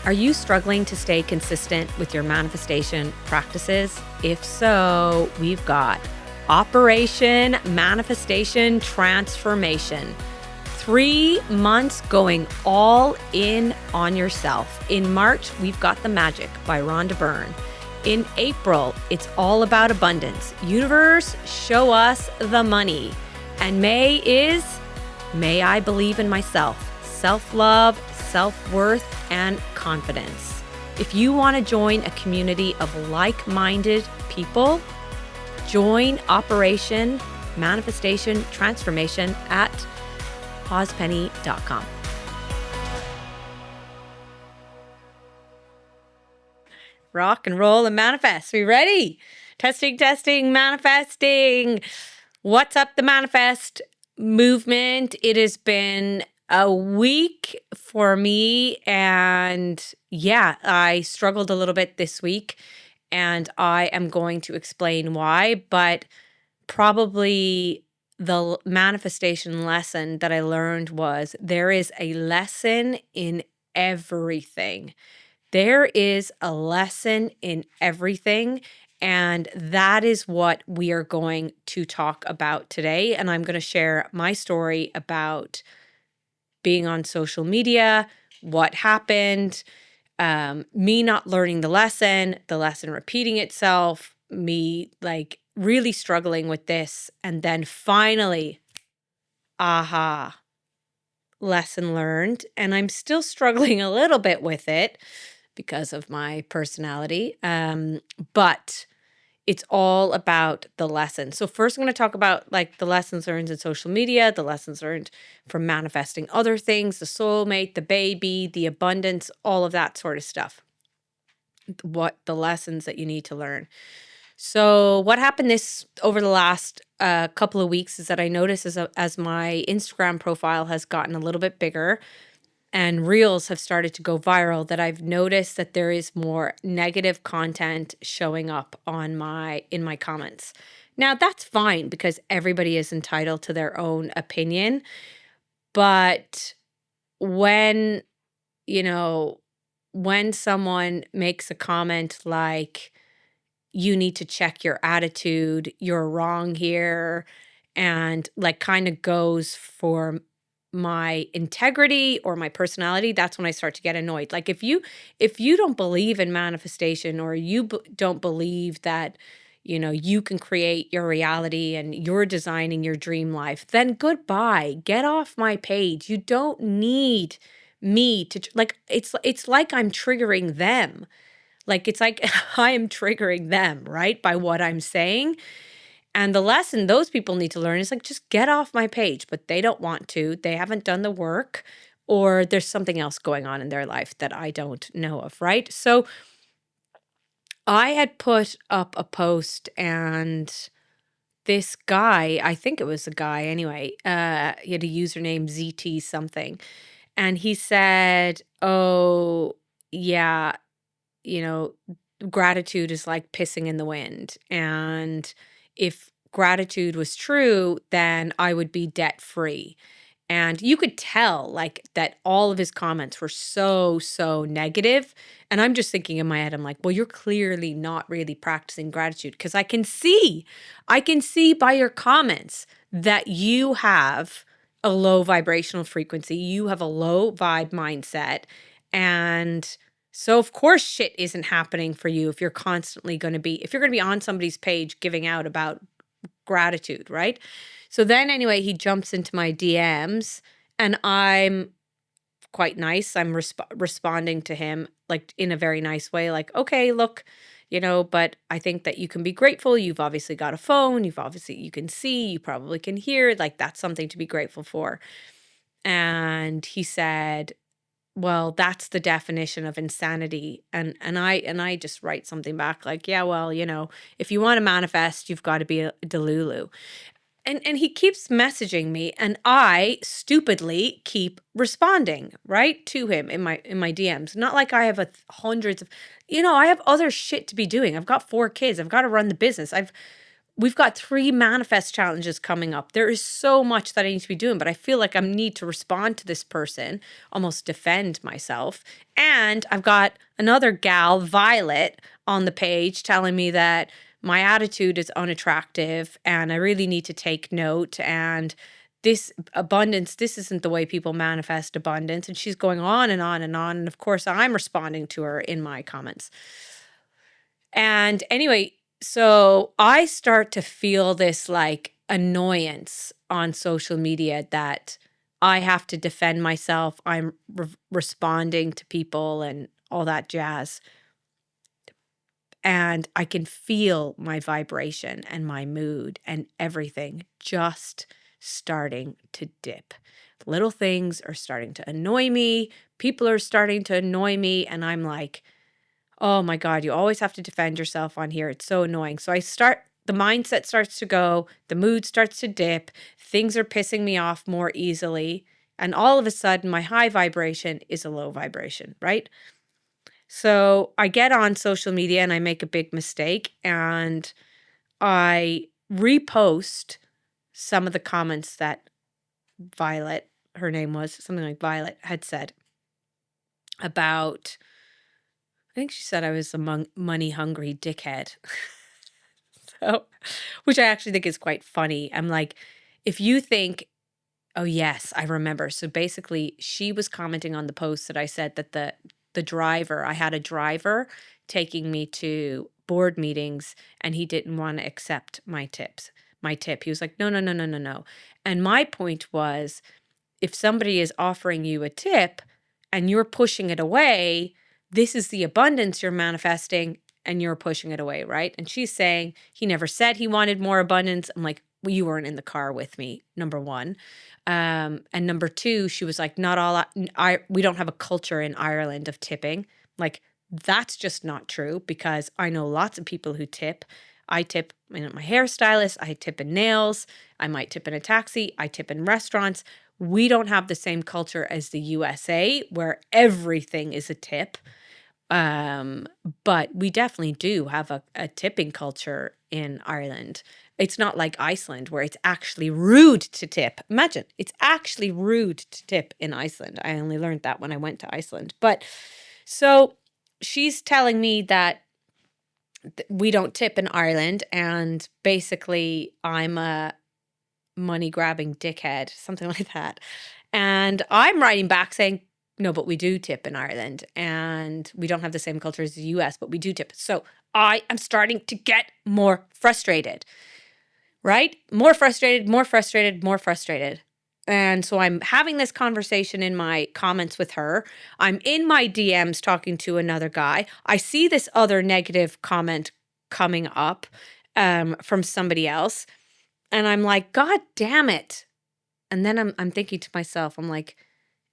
Are you struggling to stay consistent with your manifestation practices? If so, we've got Operation Manifestation Transformation. 3 months going all in on yourself. In March, we've got The Magic by Rhonda Byrne. In April, it's all about abundance. Universe, show us the money. And May is May I Believe in Myself. Self-love, self-worth, and confidence. If you want to join a community of like-minded people, join Operation Manifestation Transformation at pawspenny.com. Rock and roll and manifest. We ready? Testing, manifesting. What's up, the manifest movement? It has been a week for me, and yeah, I struggled a little bit this week, and I am going to explain why, but probably the manifestation lesson that I learned was there is a lesson in everything. There is a lesson in everything, and that is what we are going to talk about today. And I'm going to share my story about being on social media, what happened, me not learning the lesson repeating itself, me like really struggling with this, and then finally, aha, lesson learned. And I'm still struggling a little bit with it because of my personality, but it's all about the lesson. So first I'm going to talk about like the lessons learned in social media, the lessons learned from manifesting other things, the soulmate, the baby, the abundance, all of that sort of stuff. What the lessons that you need to learn. So what happened over the last couple of weeks is that I noticed as my Instagram profile has gotten a little bit bigger and reels have started to go viral, that I've noticed that there is more negative content showing up in my comments. Now that's fine because everybody is entitled to their own opinion. But when someone makes a comment like, you need to check your attitude, you're wrong here, and like kind of goes for my integrity or my personality, that's when I start to get annoyed. Like if you don't believe in manifestation, or you don't believe that you can create your reality and you're designing your dream life, then goodbye, get off my page. You don't need me to like, it's like I'm triggering them. Like it's like I am triggering them, right, by what I'm saying. And the lesson those people need to learn is like, just get off my page, but they don't want to. They haven't done the work, or there's something else going on in their life that I don't know of, right? So I had put up a post, and this guy, I think it was a guy anyway, he had a username ZT something. And he said, oh, yeah, gratitude is like pissing in the wind. And if gratitude was true, then I would be debt free. And you could tell like that all of his comments were so negative. And I'm just thinking in my head, I'm like, well, you're clearly not really practicing gratitude, because I can see by your comments that you have a low vibrational frequency. You have a low vibe mindset. And so of course shit isn't happening for you if you're going to be on somebody's page giving out about gratitude, right? So then anyway, he jumps into my DMs, and I'm quite nice. I'm responding to him like in a very nice way, like, okay, look, but I think that you can be grateful. You've obviously got a phone. You can see, you probably can hear, like that's something to be grateful for. And he said, well, that's the definition of insanity. And I just write something back like, yeah, well, if you want to manifest, you've got to be a delulu. And he keeps messaging me, and I stupidly keep responding right to him in my DMs. Not like I have hundreds of, I have other shit to be doing. I've got 4 kids. I've got to run the business. we've got 3 manifest challenges coming up. There is so much that I need to be doing, but I feel like I need to respond to this person, almost defend myself. And I've got another gal, Violet, on the page telling me that my attitude is unattractive and I really need to take note. And this abundance, this isn't the way people manifest abundance. And she's going on and on and on. And of course, I'm responding to her in my comments. And anyway, so I start to feel this like annoyance on social media that I have to defend myself. I'm responding to people and all that jazz. And I can feel my vibration and my mood and everything just starting to dip. Little things are starting to annoy me. People are starting to annoy me. And I'm like, oh my God, you always have to defend yourself on here. It's so annoying. So the mindset starts to go, the mood starts to dip, things are pissing me off more easily. And all of a sudden, my high vibration is a low vibration, right? So I get on social media and I make a big mistake and I repost some of the comments that Violet, her name was something like Violet, had said about, I think she said I was a money hungry dickhead. So, which I actually think is quite funny. I'm like, if you think, oh yes, I remember. So basically, she was commenting on the post that I said that the driver, I had a driver taking me to board meetings and he didn't want to accept my tip. He was like, no, no, no, no, no, no. And my point was, if somebody is offering you a tip and you're pushing it away, this is the abundance you're manifesting and you're pushing it away, right? And she's saying he never said he wanted more abundance. I'm like, well, you weren't in the car with me, number one. And number two, she was like, not all, we don't have a culture in Ireland of tipping. Like, that's just not true because I know lots of people who tip. I tip my hairstylist, I tip in nails, I might tip in a taxi, I tip in restaurants. We don't have the same culture as the USA where everything is a tip. But we definitely do have a tipping culture in Ireland. It's not like Iceland where it's actually rude to tip. Imagine, it's actually rude to tip in Iceland. I only learned that when I went to Iceland. But so she's telling me that we don't tip in Ireland and basically I'm a money grabbing dickhead, something like that. And I'm writing back saying, no, but we do tip in Ireland and we don't have the same culture as the US, but we do tip. So I am starting to get more frustrated, right? More frustrated, more frustrated, more frustrated. And so I'm having this conversation in my comments with her. I'm in my DMs talking to another guy. I see this other negative comment coming up from somebody else. And I'm like, God damn it. And then I'm thinking to myself, I'm like,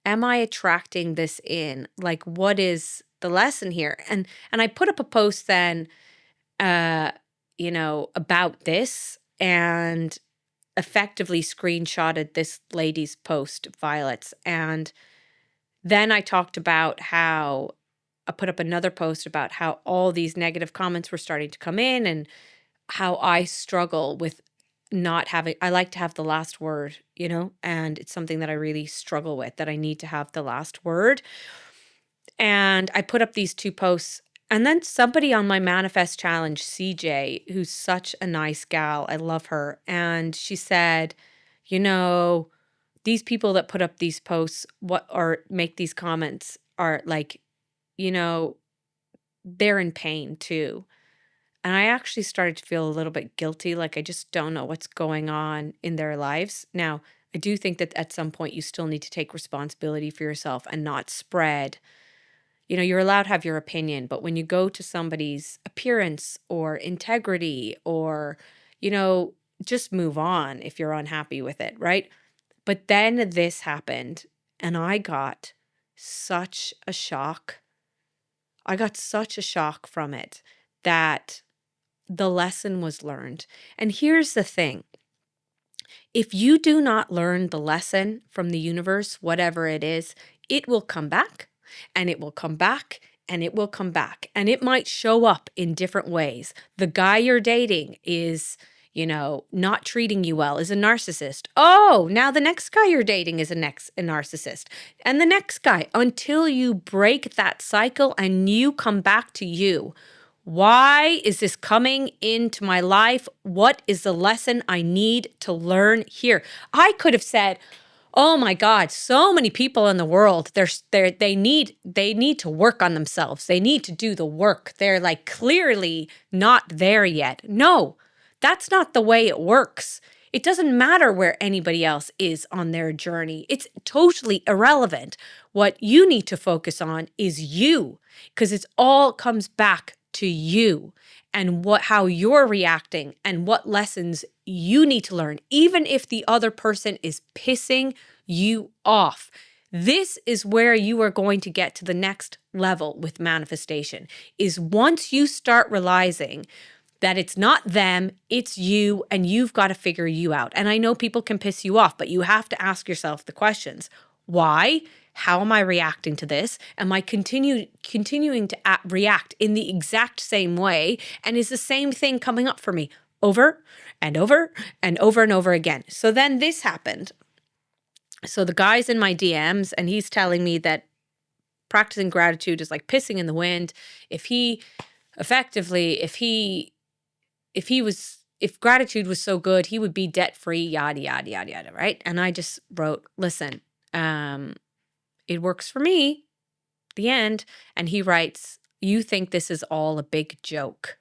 am I attracting this in? Like, what is the lesson here? And I put up a post then, about this and effectively screenshotted this lady's post, Violet's. And then I talked about how I put up another post about how all these negative comments were starting to come in and how I struggle with not having, I like to have the last word, and it's something that I really struggle with, that I need to have the last word. And I put up these 2 posts. And then somebody on my manifest challenge, CJ, who's such a nice gal, I love her. And she said, these people that put up these posts, or make these comments are like, they're in pain too. And I actually started to feel a little bit guilty, like I just don't know what's going on in their lives. Now, I do think that at some point you still need to take responsibility for yourself and not spread. You're allowed to have your opinion, but when you go to somebody's appearance or integrity or, just move on if you're unhappy with it, right? But then this happened and I got such a shock. I got such a shock from it that the lesson was learned. And here's the thing. If you do not learn the lesson from the universe, whatever it is, it will come back and it will come back and it will come back. And it might show up in different ways. The guy you're dating is, not treating you well is a narcissist. Oh, now the next guy you're dating is a narcissist. And the next guy, until you break that cycle and you come back to you. Why is this coming into my life? What is the lesson I need to learn here? I could have said, oh my God, so many people in the world, they need to work on themselves. They need to do the work. They're like clearly not there yet. No, that's not the way it works. It doesn't matter where anybody else is on their journey. It's totally irrelevant. What you need to focus on is you, because it all comes back to you and how you're reacting and what lessons you need to learn, even if the other person is pissing you off. This is where you are going to get to the next level with manifestation, is once you start realizing that it's not them, it's you, and you've got to figure you out. And I know people can piss you off, but you have to ask yourself the questions. Why? How am I reacting to this? Am I continuing to react in the exact same way? And is the same thing coming up for me over and over and over and over again? So then this happened. So the guy's in my DMs and he's telling me that practicing gratitude is like pissing in the wind. If gratitude was so good, he would be debt free, yada, yada, yada, yada, right? And I just wrote, listen, it works for me, the end. And he writes, you think this is all a big joke.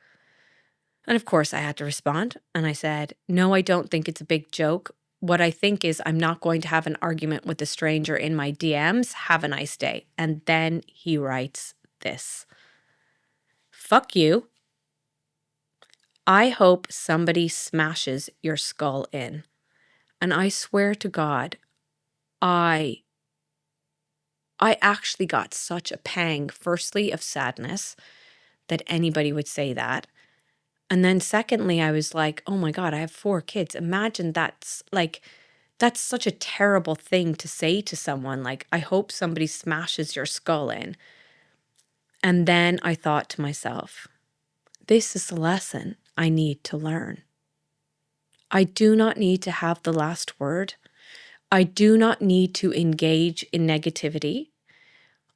And of course I had to respond. And I said, no, I don't think it's a big joke. What I think is I'm not going to have an argument with a stranger in my DMs. Have a nice day. And then he writes this. Fuck you. I hope somebody smashes your skull in. And I swear to God, I actually got such a pang, firstly, of sadness that anybody would say that. And then secondly, I was like, oh my God, I have 4 kids. Imagine that's such a terrible thing to say to someone. Like, I hope somebody smashes your skull in. And then I thought to myself, this is the lesson I need to learn. I do not need to have the last word. I do not need to engage in negativity.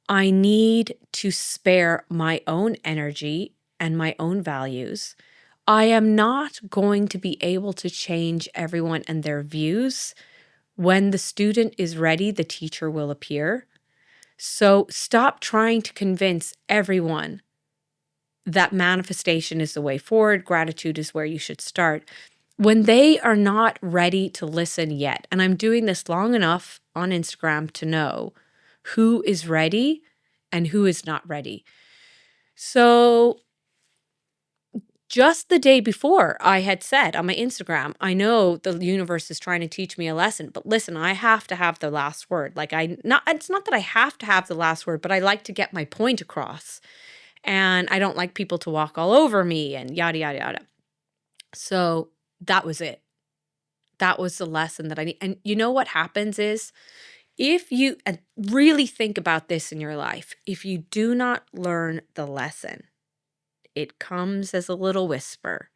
I need to spare my own energy and my own values. I am not going to be able to change everyone and their views. When the student is ready, the teacher will appear. So stop trying to convince everyone that manifestation is the way forward, gratitude is where you should start, when they are not ready to listen yet. And I'm doing this long enough on Instagram to know who is ready and who is not ready. So just the day before, I had said on my Instagram, I know the universe is trying to teach me a lesson, but listen, I have to have the last word. It's not that I have to have the last word, but I like to get my point across. And I don't like people to walk all over me and yada, yada, yada. So that was it. That was the lesson that I need. And you know what happens is, if you really think about this in your life, if you do not learn the lesson, it comes as a little whisper,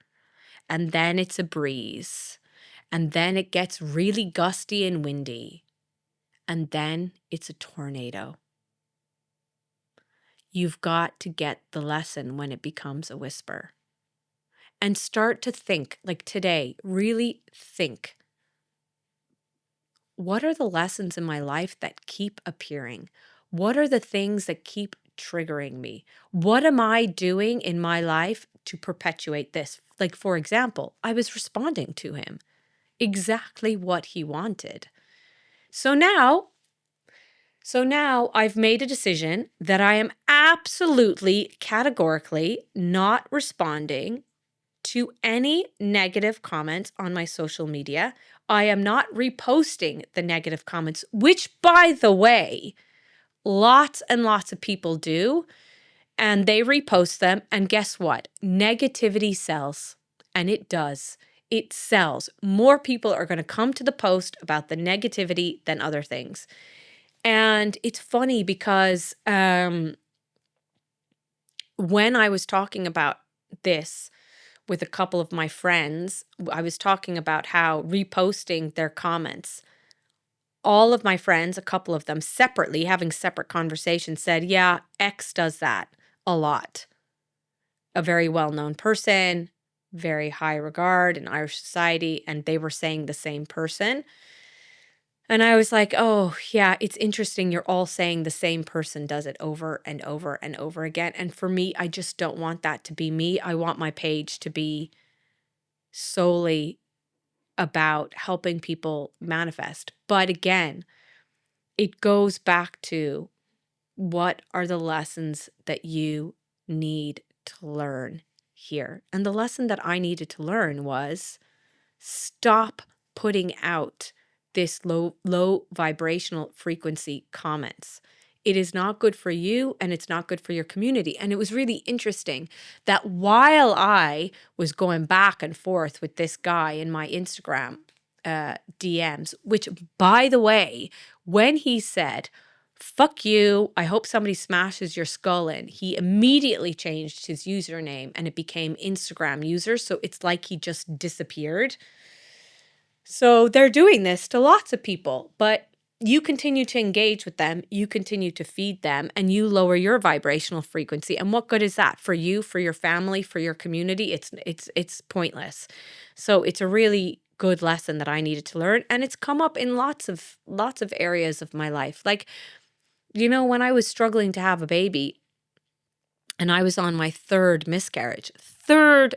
and then it's a breeze, and then it gets really gusty and windy, and then it's a tornado. You've got to get the lesson when it becomes a whisper. And start to think, like today, really think. What are the lessons in my life that keep appearing? What are the things that keep triggering me? What am I doing in my life to perpetuate this? Like, for example, I was responding to him exactly what he wanted. So now I've made a decision that I am absolutely categorically not responding to any negative comments on my social media. I am not reposting the negative comments, which, by the way, lots and lots of people do, and they repost them. And guess what? Negativity sells, and it does. It sells. More people are going to come to the post about the negativity than other things. And it's funny because when I was talking about this with a couple of my friends. I was talking about how reposting their comments, all of my friends, a couple of them separately, having separate conversations, said, yeah, X does that a lot. A very well-known person, very high regard in Irish society, and they were saying the same person. And I was like, oh, yeah, it's interesting. You're all saying the same person does it over and over and over again. And for me, I just don't want that to be me. I want my page to be solely about helping people manifest. But again, it goes back to, what are the lessons that you need to learn here? And the lesson that I needed to learn was, stop putting out this low vibrational frequency comments. It is not good for you, and it's not good for your community. And it was really interesting that while I was going back and forth with this guy in my Instagram DMs, which, by the way, when he said, fuck you, I hope somebody smashes your skull in, he immediately changed his username and it became Instagram user. So it's like he just disappeared. So they're doing this to lots of people, but you continue to engage with them, you continue to feed them, and you lower your vibrational frequency. And what good is that for you, for your family, for your community? It's pointless. So it's a really good lesson that I needed to learn, and it's come up in lots of areas of my life. Like, when I was struggling to have a baby and I was on my third miscarriage, I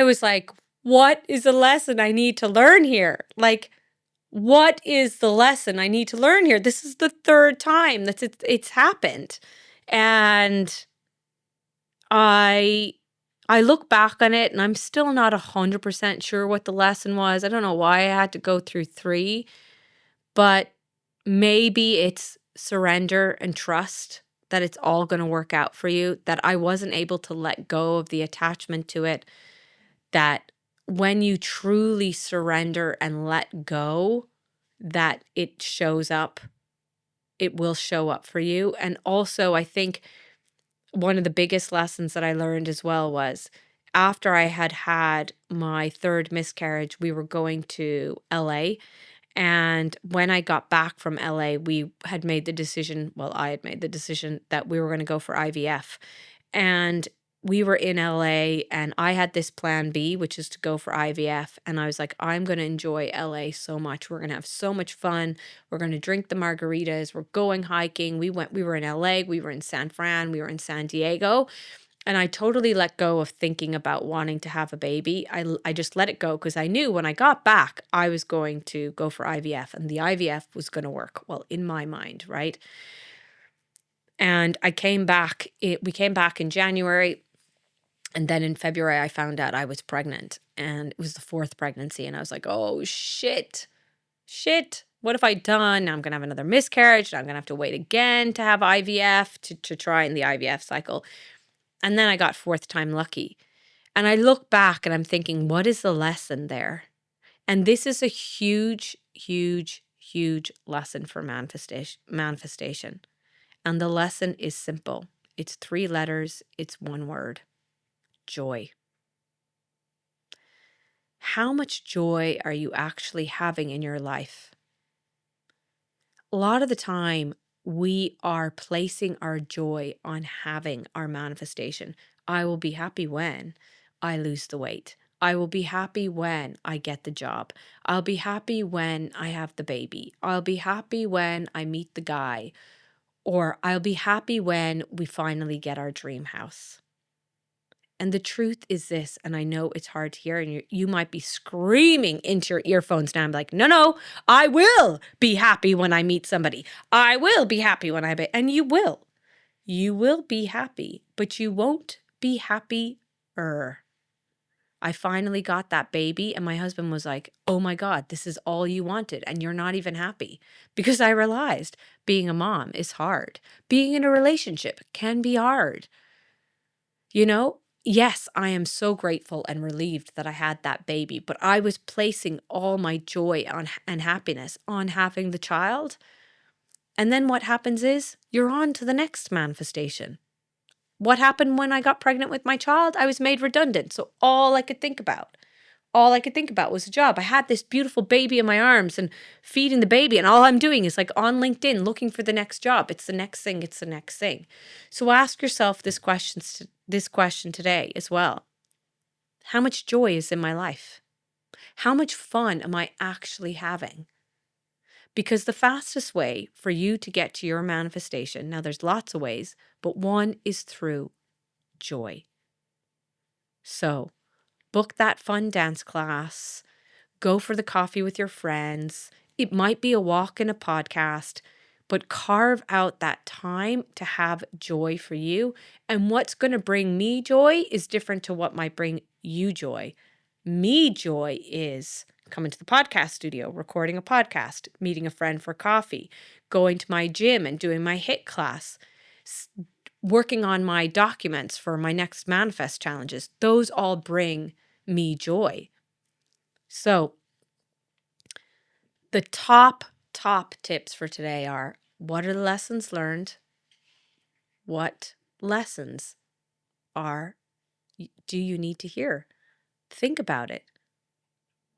was like, what is the lesson I need to learn here? Like, what is the lesson I need to learn here? This is the third time that it's happened. And I look back on it and I'm still not 100% sure what the lesson was. I don't know why I had to go through 3, but maybe it's surrender and trust that it's all going to work out for you, that I wasn't able to let go of the attachment to it, that when you truly surrender and let go, that it shows up, it will show up for you. And also, I think one of the biggest lessons that I learned as well was, after I had my third miscarriage, we were going to LA. And when I got back from LA, we had made the decision, well, I had made the decision that we were going to go for IVF. And we were in LA and I had this plan B, which is to go for IVF. And I was like, I'm going to enjoy LA so much. We're going to have so much fun. We're going to drink the margaritas. We're going hiking. We were in LA. We were in San Fran. We were in San Diego. And I totally let go of thinking about wanting to have a baby. I just let it go because I knew when I got back, I was going to go for IVF and the IVF was going to work. Well, in my mind, right? And we came back in January. And then in February, I found out I was pregnant, and it was the 4th pregnancy. And I was like, oh, shit. What have I done? Now I'm going to have another miscarriage. And I'm going to have to wait again to have IVF to try in the IVF cycle. And then I got 4th time lucky. And I look back and I'm thinking, what is the lesson there? And this is a huge, huge, huge lesson for manifestation. And the lesson is simple. It's 3 letters. It's 1 word. Joy. How much joy are you actually having in your life? A lot of the time, we are placing our joy on having our manifestation. I will be happy when I lose the weight. I will be happy when I get the job. I'll be happy when I have the baby. I'll be happy when I meet the guy. Or I'll be happy when we finally get our dream house. And the truth is this, and I know it's hard to hear, and you might be screaming into your earphones now. I'm like, no, I will be happy when I meet somebody. I will be happy when and you will. You will be happy, but you won't be happier. I finally got that baby, and my husband was like, oh my God, this is all you wanted, and you're not even happy. Because I realized being a mom is hard. Being in a relationship can be hard. Yes, I am so grateful and relieved that I had that baby, but I was placing all my joy and happiness on having the child. And then what happens is you're on to the next manifestation. What happened when I got pregnant with my child? I was made redundant. So all I could think about was a job. I had this beautiful baby in my arms and feeding the baby. And all I'm doing is like on LinkedIn looking for the next job. It's the next thing. It's the next thing. So ask yourself this question today as well. How much joy is in my life? How much fun am I actually having? Because the fastest way for you to get to your manifestation, now there's lots of ways, but one is through joy. So book that fun dance class, go for the coffee with your friends. It might be a walk and a podcast, but carve out that time to have joy for you. And what's going to bring me joy is different to what might bring you joy. Me joy is coming to the podcast studio, recording a podcast, meeting a friend for coffee, going to my gym and doing my HIIT class, working on my documents for my next manifest challenges. Those all bring me joy. So the top tips for today are, what are the lessons learned? What lessons do you need to hear? Think about it.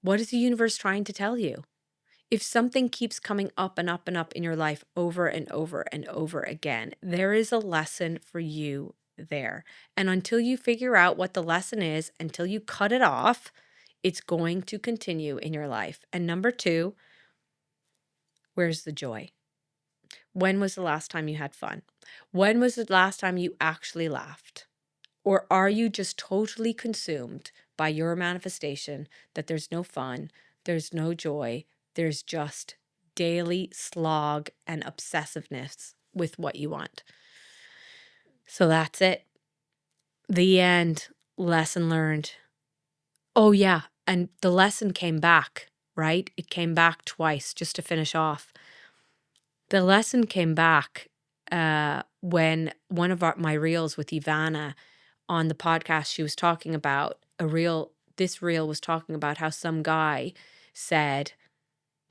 What is the universe trying to tell you? If something keeps coming up and up and up in your life over and over and over again, there is a lesson for you there. And until you figure out what the lesson is, until you cut it off, it's going to continue in your life. And number 2, where's the joy? When was the last time you had fun? When was the last time you actually laughed? Or are you just totally consumed by your manifestation that there's no fun, there's no joy, there's just daily slog and obsessiveness with what you want? So that's it. The end. Lesson learned. Oh yeah, and the lesson came back, right? It came back twice, just to finish off. The lesson came back when one of my reels with Ivana on the podcast, she was talking about this reel was talking about how some guy said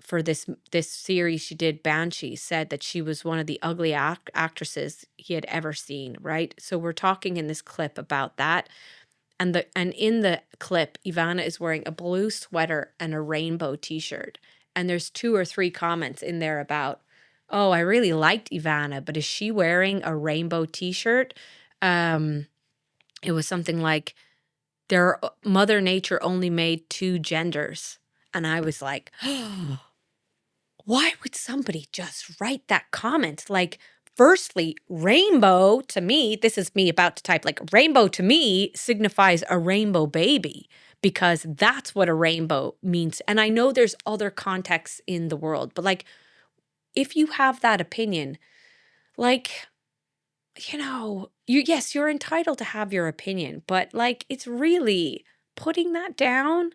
for this series she did, Banshee, said that she was one of the ugly actresses he had ever seen, right? So we're talking in this clip about that. And in the clip, Ivana is wearing a blue sweater and a rainbow t-shirt. And there's 2 or 3 comments in there about, oh, I really liked Ivana, but is she wearing a rainbow t-shirt? It was something like, Mother Nature only made 2 genders. And I was like, oh, why would somebody just write that comment? Like, firstly, rainbow to me, this is me about to type, like, rainbow to me signifies a rainbow baby, because that's what a rainbow means. And I know there's other contexts in the world, but like, if you have that opinion, like, yes, you're entitled to have your opinion, but like, it's really putting that down.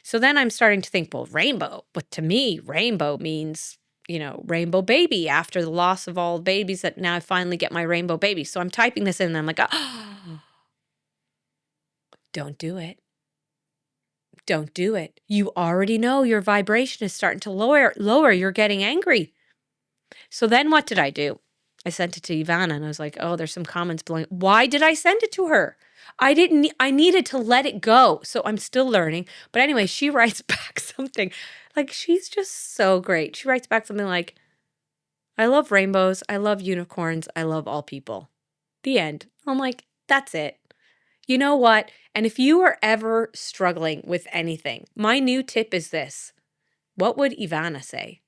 So then I'm starting to think, well, rainbow, but to me, rainbow means, rainbow baby, after the loss of all babies, that now I finally get my rainbow baby. So I'm typing this in and I'm like, oh, don't do it. Don't do it. You already know your vibration is starting to lower. You're getting angry. So then what did I do? I sent it to Ivana and I was like, oh, there's some comments blowing. Why did I send it to her? I needed to let it go. So I'm still learning. But anyway, she writes back something like, she's just so great. She writes back something like, I love rainbows. I love unicorns. I love all people. The end. I'm like, that's it. You know what? And if you are ever struggling with anything, my new tip is this. What would Ivana say?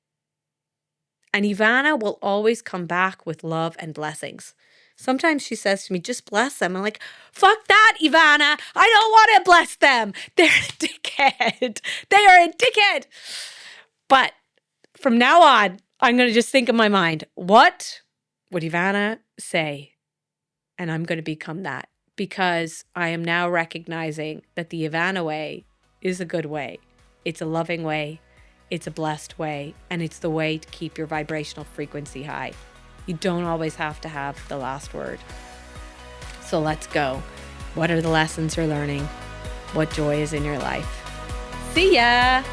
And Ivana will always come back with love and blessings. Sometimes she says to me, just bless them. I'm like, fuck that, Ivana. I don't want to bless them. They're a dickhead. They are a dickhead. But from now on, I'm going to just think in my mind, what would Ivana say? And I'm going to become that, because I am now recognizing that the Ivana way is a good way. It's a loving way. It's a blessed way, and it's the way to keep your vibrational frequency high. You don't always have to have the last word. So let's go. What are the lessons you're learning? What joy is in your life? See ya!